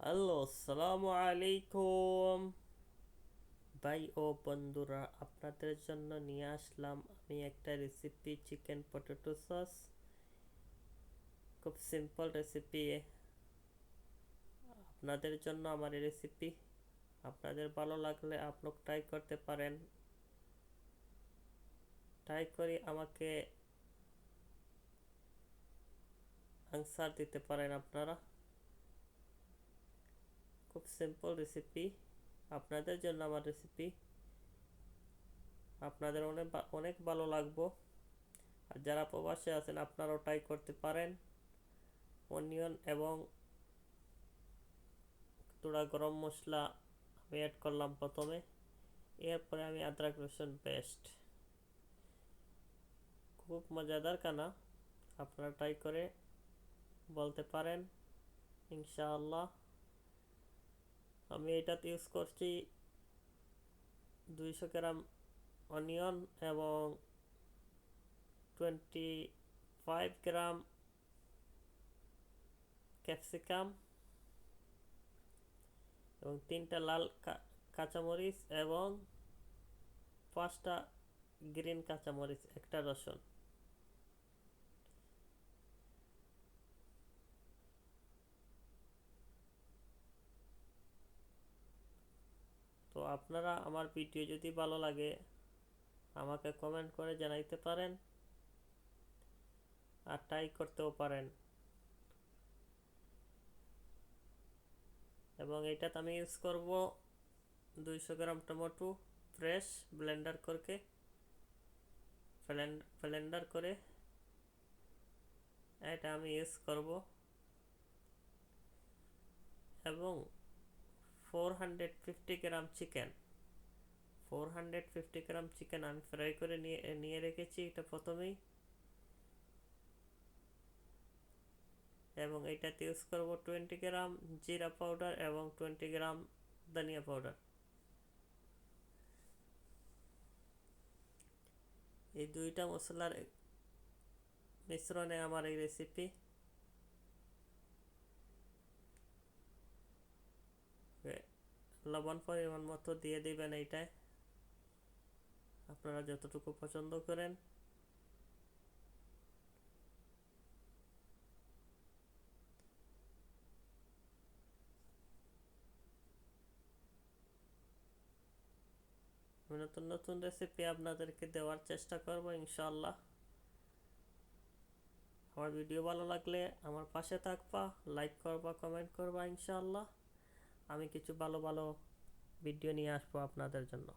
Hello, আসসালামু আলাইকুম ভাই ও বন্ধুরা, আপনাদের জন্য নিয়ে আসলাম আমি একটা রেসিপি, চিকেন পটেটো সস। খুব সিম্পল রেসিপি আপনাদের জন্য আমার এই রেসিপি। আপনাদের ভালো লাগলে আপনারা ট্রাই করতে পারেন। ট্রাই করে আমাকে আনসার দিতে পারেন আপনারা। খুব সিম্পল রেসিপি, আপনাদের জন্য আমার রেসিপি। আপনাদের অনেক অনেক ভালো লাগবে। আর যারা প্রবাসে আছেন আপনারাও ট্রাই করতে পারেন। অনিয়ন এবং তোড়া গরম মশলা আমি অ্যাড করলাম প্রথমে। এরপরে আমি আদরক রসুন পেস্ট। খুব মজাদার খানা, আপনারা ট্রাই করে বলতে পারেন ইনশাআল্লাহ। আমি এটাতে ইউজ করছি 200 গ্রাম অনিয়ন এবং 25 গ্রাম ক্যাপসিকাম এবং 3টা লাল কাঁচামরিচ এবং 5টা গ্রিন কাঁচামরিচ, একটা রসুন। তো আপনারা আমার ভিডিও যদি ভালো লাগে আমাকে কমেন্ট করে জানাইতে পারেন আর ট্রাই করতেও পারেন। এবং এটাতে আমি ইউজ করব 200 গ্রাম টমেটো ফ্রেশ ব্লেন্ডার করে এটা আমি ইউজ করব। এবং 450 গ্রাম চিকেন, 450 গ্রাম চিকেন আমি ফ্রাই করে নিয়ে রেখেছি এটা প্রথমেই। এবং এটাতে ইউজ করব 20 গ্রাম জিরা পাউডার এবং 20 গ্রাম ধনিয়া পাউডার। এই দুইটা মশলার মিশ্রণে আমার এই রেসিপি। লবণ পরিমাণ মতো দিয়ে দিবেন এইটায়, আপনারা যতটুকু পছন্দ করেন। নতুন নতুন রেসিপি আপনাদেরকে দেওয়ার চেষ্টা করব ইনশাআল্লাহ। আমার ভিডিও ভালো লাগলে আমার পাশে থাকবা, লাইক করবা, কমেন্ট করবা ইনশাআল্লাহ। আমি কিছু ভালো ভালো ভিডিও নিয়ে আসবো আপনাদের জন্য।